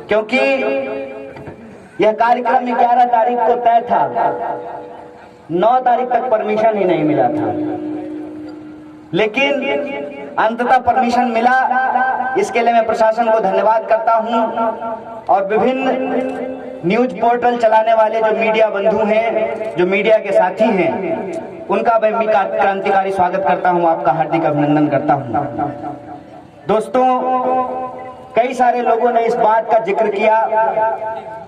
क्योंकि यह कार्यक्रम 11 तारीख को तय था, 9 तारीख तक परमिशन ही नहीं मिला था, लेकिन अंततः परमिशन मिला। इसके लिए मैं प्रशासन को धन्यवाद करता हूं और विभिन्न न्यूज पोर्टल चलाने वाले जो मीडिया बंधु हैं, जो मीडिया के साथी हैं, उनका मैं क्रांतिकारी स्वागत करता हूं, आपका हार्दिक अभिनंदन करता हूं। दोस्तों, कई सारे लोगों ने इस बात का जिक्र किया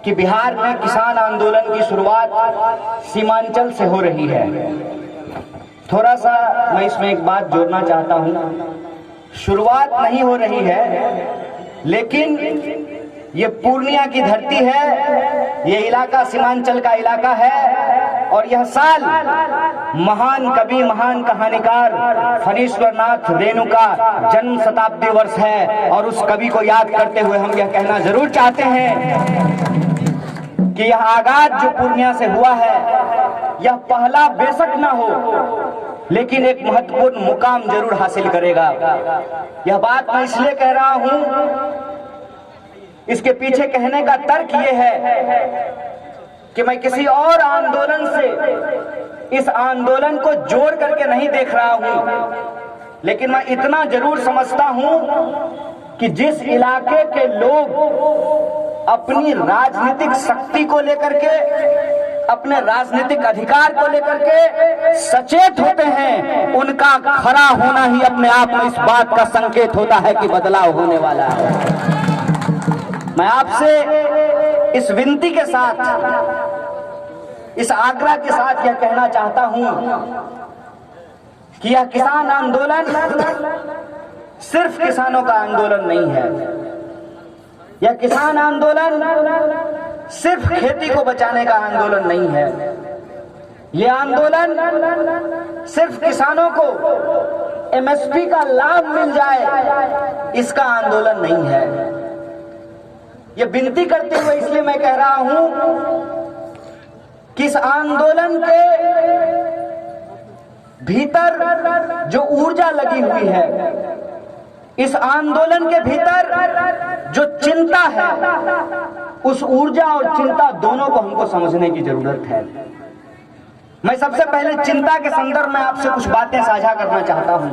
कि बिहार में किसान आंदोलन की शुरुआत सीमांचल से हो रही है। थोड़ा सा मैं इसमें एक बात जोड़ना चाहता हूं। शुरुआत नहीं हो रही है, लेकिन ये पूर्णिया की धरती है, ये इलाका सीमांचल का इलाका है और यह साल महान कवि, महान कहानीकार फणीश्वरनाथ रेणु का जन्म शताब्दी वर्ष है। और उस कवि को याद करते हुए हम यह कहना जरूर चाहते हैं कि यह आगाज जो पूर्णिया से हुआ है, यह पहला बेशक न हो, लेकिन एक महत्वपूर्ण मुकाम जरूर हासिल करेगा। यह बात मैं इसलिए कह रहा हूं, इसके पीछे कहने का तर्क यह है कि मैं किसी और आंदोलन से इस आंदोलन को जोड़ करके नहीं देख रहा हूं, लेकिन मैं इतना जरूर समझता हूं कि जिस इलाके के लोग अपनी राजनीतिक शक्ति को लेकर के, अपने राजनीतिक अधिकार को लेकर के सचेत होते हैं, उनका खड़ा होना ही अपने आप में इस बात का संकेत होता है कि बदलाव होने वाला है। मैं आपसे इस विनती के साथ, इस आग्रह के साथ यह कहना चाहता हूं कि यह किसान आंदोलन सिर्फ किसानों का आंदोलन नहीं है। यह किसान आंदोलन सिर्फ खेती को बचाने का आंदोलन नहीं है। यह आंदोलन सिर्फ किसानों को एमएसपी का लाभ मिल जाए, इसका आंदोलन नहीं है। ये विनती करते हुए इसलिए मैं कह रहा हूं कि इस आंदोलन के भीतर जो ऊर्जा लगी हुई है, इस आंदोलन के भीतर जो चिंता है, उस ऊर्जा और चिंता दोनों को हमको समझने की जरूरत है। मैं सबसे पहले चिंता के संदर्भ में आपसे कुछ बातें साझा करना चाहता हूं।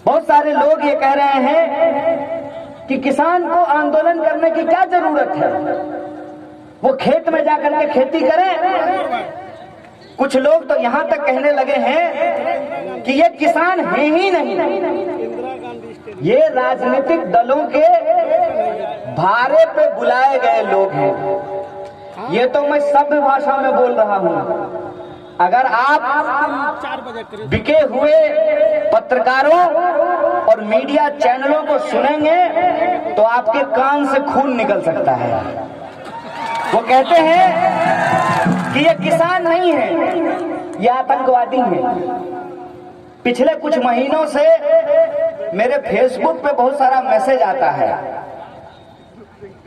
बहुत सारे लोग ये कह रहे हैं कि किसान को आंदोलन करने की क्या जरूरत है, वो खेत में जाकर के खेती करें। कुछ लोग तो यहां तक कहने लगे हैं कि ये किसान है ही नहीं, ये राजनीतिक दलों के भारे पे बुलाए गए लोग हैं। ये तो मैं सभ्य भाषा में बोल रहा हूं। अगर आप बिके हुए पत्रकारों और मीडिया चैनलों को सुनेंगे तो आपके कान से खून निकल सकता है। वो कहते हैं कि ये किसान नहीं है, ये आतंकवादी है। पिछले कुछ महीनों से मेरे फेसबुक पे बहुत सारा मैसेज आता है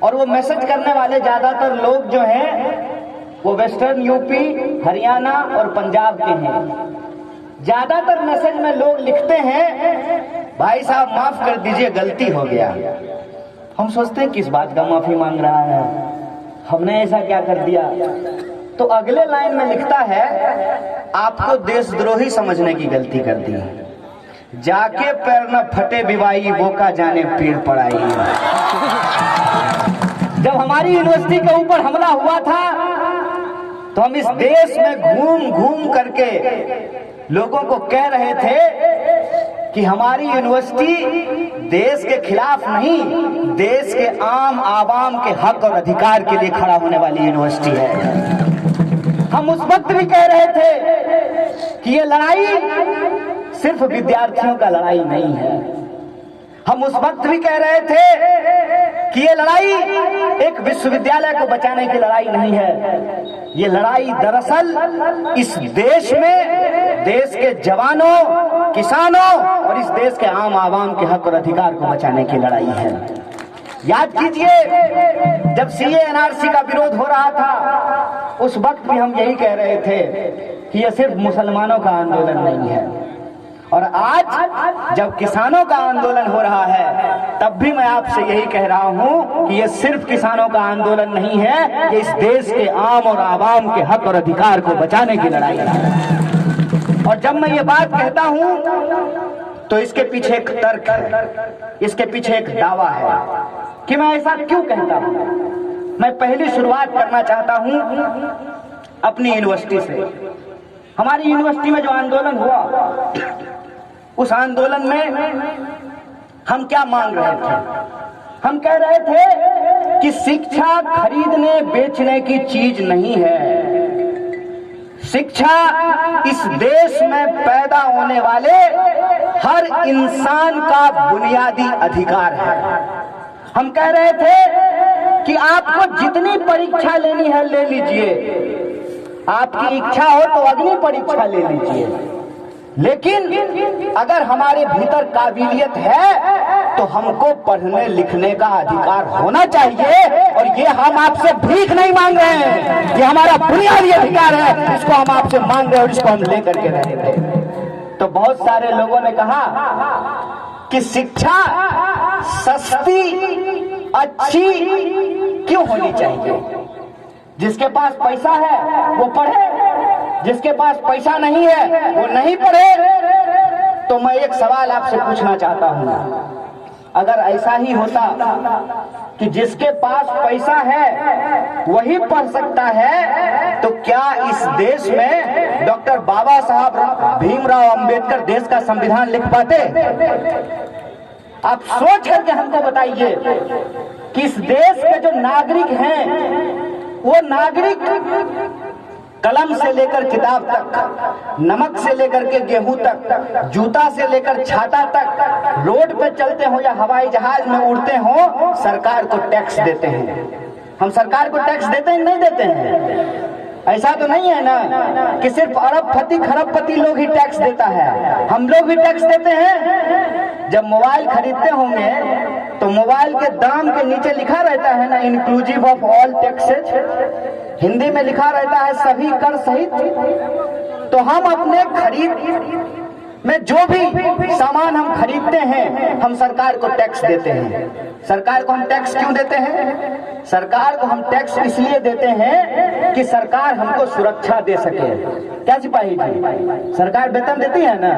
और वो मैसेज करने वाले ज्यादातर लोग जो हैं वो वेस्टर्न यूपी, हरियाणा और पंजाब के हैं। ज्यादातर मैसेज में लोग लिखते हैं, भाई साहब माफ कर दीजिए, गलती हो गया। हम सोचते हैं किस बात का माफी मांग रहा है, हमने ऐसा क्या कर दिया। तो अगले लाइन में लिखता है, आपको देशद्रोही समझने की गलती कर दी, जाके पैर न फटे बिवाई, वो का जाने पीड़ पड़ाई। जब हमारी यूनिवर्सिटी के ऊपर हमला हुआ था तो हम इस देश में घूम घूम करके लोगों को कह रहे थे कि हमारी यूनिवर्सिटी देश के खिलाफ नहीं, देश के आम आवाम के हक और अधिकार के लिए खड़ा होने वाली यूनिवर्सिटी है। हम उस वक्त भी कह रहे थे कि ये लड़ाई सिर्फ विद्यार्थियों का लड़ाई नहीं है। हम उस वक्त भी कह रहे थे कि ये लड़ाई एक विश्वविद्यालय को बचाने की लड़ाई नहीं है। ये लड़ाई दरअसल इस देश में देश के जवानों, किसानों और इस देश के आम आवाम के हक और अधिकार को बचाने की लड़ाई है। याद कीजिए, जब सीए एनआरसी का विरोध हो रहा था, उस वक्त भी हम यही कह रहे थे कि यह सिर्फ मुसलमानों का आंदोलन नहीं है। और आज जब किसानों का आंदोलन हो रहा है तब भी मैं आपसे यही कह रहा हूं कि ये सिर्फ किसानों का आंदोलन नहीं है, ये इस देश के आम और आवाम के हक और अधिकार को बचाने की लड़ाई है। और जब मैं ये बात कहता हूं तो इसके पीछे एक तर्क है, इसके पीछे एक दावा है कि मैं ऐसा क्यों कहता हूं। मैं पहली शुरुआत करना चाहता हूं अपनी यूनिवर्सिटी से। हमारी यूनिवर्सिटी में जो आंदोलन हुआ, उस आंदोलन में हम क्या मांग रहे थे? हम कह रहे थे कि शिक्षा खरीदने बेचने की चीज नहीं है। शिक्षा इस देश में पैदा होने वाले हर इंसान का बुनियादी अधिकार है। हम कह रहे थे कि आपको जितनी परीक्षा लेनी है ले लीजिए, आपकी इच्छा हो तो अग्नि परीक्षा ले लीजिए, लेकिन अगर हमारे भीतर काबिलियत है तो हमको पढ़ने लिखने का अधिकार होना चाहिए। और ये हम आपसे भीख नहीं मांग रहे हैं, ये हमारा बुनियादी अधिकार है, इसको हम आपसे मांग रहे हैं और इसको हम लेकर के रहेंगे। तो बहुत सारे लोगों ने कहा कि शिक्षा सस्ती अच्छी क्यों होनी चाहिए? जिसके पास पैसा है वो पढ़े, जिसके पास पैसा नहीं है वो नहीं पढ़े। तो मैं एक सवाल आपसे पूछना चाहता हूं, अगर ऐसा ही होता कि जिसके पास पैसा है वही पढ़ सकता है, तो क्या इस देश में डॉक्टर बाबा साहब भीमराव अंबेडकर देश का संविधान लिख पाते? आप सोच करके हमको बताइए कि इस देश के जो नागरिक हैं, वो नागरिक कलम से लेकर किताब तक, नमक से लेकर के गेहूं तक, जूता से लेकर छाता तक, रोड पे चलते हो या हवाई जहाज में उड़ते हो, सरकार को टैक्स देते हैं। हम सरकार को टैक्स देते हैं नहीं देते हैं? ऐसा तो नहीं है ना कि सिर्फ अरबपति खरबपति लोग ही टैक्स देता है, हम लोग भी टैक्स देते हैं। जब मोबाइल खरीदते होंगे तो मोबाइल के दाम के नीचे लिखा रहता है ना, inclusive of all taxes, Hindi में लिखा रहता है सभी कर सहित। तो हम अपने खरीद में जो भी सामान हम खरीदते हैं, हम सरकार को टैक्स देते हैं। सरकार को हम टैक्स क्यों देते हैं? सरकार को हम टैक्स इसलिए देते हैं कि सरकार हमको सुरक्षा दे सके। क्या सिपाही जी, सरकार वेतन देती है ना,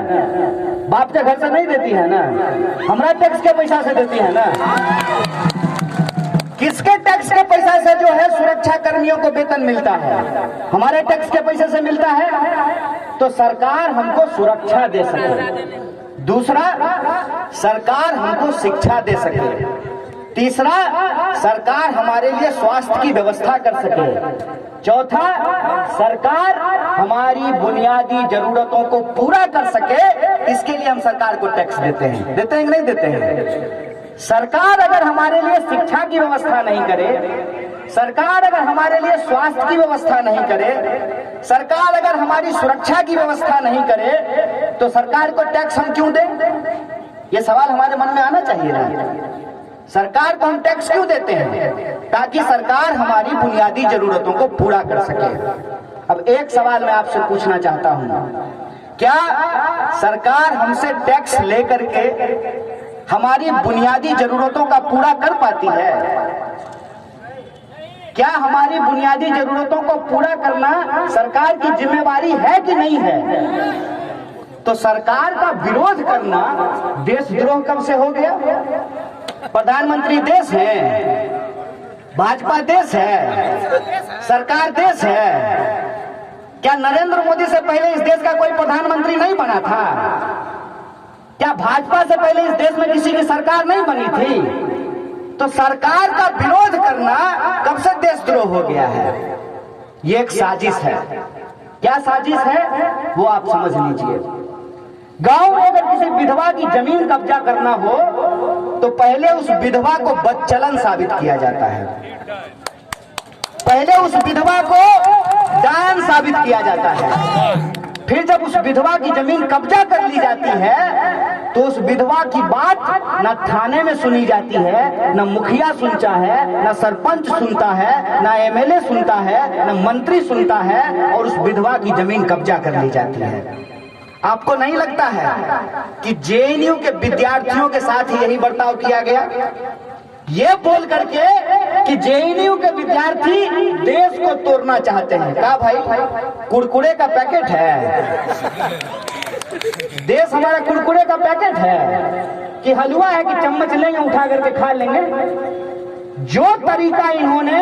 बाप के घर से नहीं देती है ना, हमारा टैक्स के पैसा से देती है ना। किसके टैक्स के पैसा से जो है सुरक्षा कर्मियों को वेतन मिलता है? हमारे टैक्स के पैसे से मिलता है। तो सरकार हमको सुरक्षा दे सके। दूसरा, सरकार हमको शिक्षा दे सके। तीसरा, सरकार हमारे लिए स्वास्थ्य की व्यवस्था कर सके। चौथा, सरकार हमारी बुनियादी जरूरतों को पूरा कर सके, इसके लिए हम सरकार को टैक्स देते हैं। देते हैं कि नहीं देते हैं? सरकार अगर हमारे लिए शिक्षा की व्यवस्था नहीं करे, सरकार अगर हमारे लिए स्वास्थ्य की व्यवस्था नहीं करे, सरकार अगर हमारी सुरक्षा की व्यवस्था नहीं करे, तो सरकार को टैक्स हम क्यों दें? ये सवाल हमारे मन में आना चाहिए ना। सरकार को हम टैक्स क्यों देते हैं? ताकि सरकार हमारी बुनियादी जरूरतों को पूरा कर सके। अब एक सवाल मैं आपसे पूछना चाहता हूं, क्या सरकार हमसे टैक्स लेकर के हमारी बुनियादी जरूरतों का पूरा कर पाती है? क्या हमारी बुनियादी जरूरतों को पूरा करना सरकार की जिम्मेवारी है कि नहीं है? तो सरकार का विरोध करना देशद्रोह कब से हो गया? प्रधानमंत्री देश है, भाजपा देश है, सरकार देश है। क्या नरेंद्र मोदी से पहले इस देश का कोई प्रधानमंत्री नहीं बना था? क्या भाजपा से पहले इस देश में किसी की सरकार नहीं बनी थी? तो सरकार का विरोध करना कब से देशद्रोह हो गया है? ये एक साजिश है। क्या साजिश है वो आप समझ लीजिए। गांव में अगर किसी विधवा की जमीन कब्जा करना हो तो पहले उस विधवा को बदचलन साबित किया जाता है, पहले उस विधवा को डायन साबित किया जाता है। फिर जब उस विधवा की जमीन कब्जा कर ली जाती है तो उस विधवा की बात न थाने में सुनी जाती है, न मुखिया सुनता है, न सरपंच सुनता है, न एमएलए सुनता है, न मंत्री सुनता है, और उस विधवा की जमीन कब्जा कर ली जाती है। आपको नहीं लगता है कि जेएनयू के विद्यार्थियों के साथ ही यही बर्ताव किया गया? ये बोल करके कि जेएनयू के विद्यार्थी देश को तोड़ना चाहते हैं। क्या भाई, कुरकुरे का पैकेट है? देश हमारा कुरकुरे का पैकेट है कि हलवा है कि चम्मच लेंगे उठा करके खा लेंगे? जो तरीका इन्होंने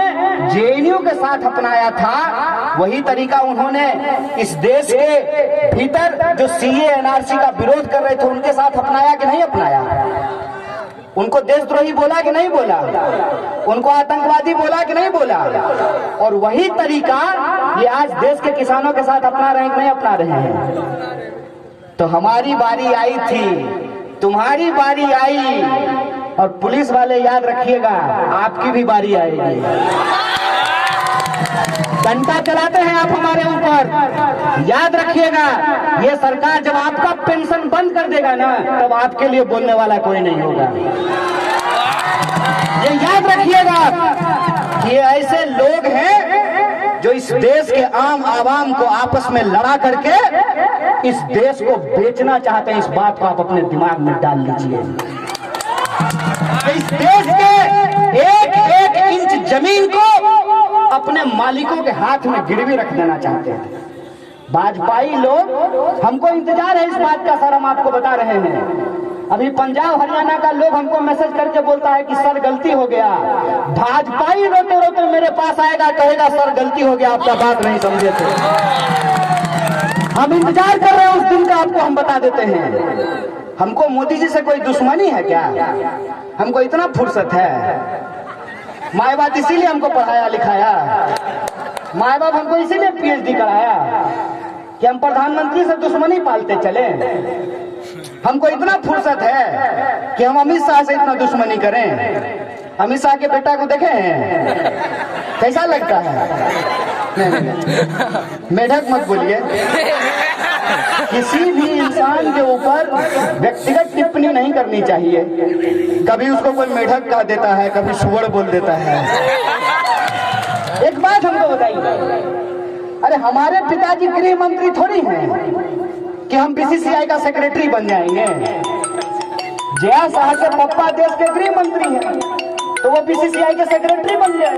जेएनयू के साथ अपनाया था वही तरीका उन्होंने इस देश के भीतर जो सीए एनआरसी का विरोध कर रहे थे उनके साथ अपनाया कि नहीं अपनाया? उनको देशद्रोही बोला कि नहीं बोला? उनको आतंकवादी बोला कि नहीं बोला? और वही तरीका ये आज देश के किसानों के साथ अपना रहे हैं कि नहीं अपना रहे हैं? तो हमारी बारी आई थी, तुम्हारी बारी आई, और पुलिस वाले याद रखिएगा आपकी भी बारी आएगी। डंडा चलाते हैं आप हमारे ऊपर, याद रखिएगा ये सरकार जब आपका पेंशन बंद कर देगा ना तब आपके लिए बोलने वाला कोई नहीं होगा। ये याद रखिएगा कि ये ऐसे लोग हैं जो इस देश के आम आवाम को आपस में लड़ा करके इस देश को बेचना चाहते हैं। इस बात को आप अपने दिमाग में डाल लीजिए। इस देश के एक एक इंच जमीन को अपने मालिकों के हाथ में गिरवी रख देना चाहते हैं। भाजपाई लोग, हमको इंतजार है इस बात का सर, हम आपको बता रहे हैं। अभी पंजाब हरियाणा का लोग हमको मैसेज करके बोलता है कि सर गलती हो गया। भाजपाई रोते रोते मेरे पास आएगा, कहेगा सर गलती हो गया, आपका बात नहीं समझे थे। हम इंतजार कर रहे हैं उस दिन का, आपको हम बता देते हैं। हमको मोदी जी से कोई दुश्मनी है क्या? हमको इतना फुर्सत है? माए बाप इसीलिए हमको पढ़ाया लिखाया, माए बाप हमको इसीलिए पीएचडी कराया कि हम प्रधानमंत्री से दुश्मनी पालते चले? हमको इतना फुर्सत है कि हम अमित शाह से इतना दुश्मनी करें? अमित शाह के बेटा को देखे हैं कैसा लगता है? मेढक मत बोलिए। किसी भी इंसान के ऊपर व्यक्तिगत टिप्पणी नहीं करनी चाहिए। कभी उसको कोई मेढक कह देता है, कभी सुअर बोल देता है। एक बात हमको बताइए, अरे हमारे पिताजी गृह मंत्री थोड़ी हैं कि हम बीसीसीआई का सेक्रेटरी बन जाएंगे। जया शाह के पप्पा देश के गृह मंत्री हैं तो वो बीसीसीआई के सेक्रेटरी बन जाए।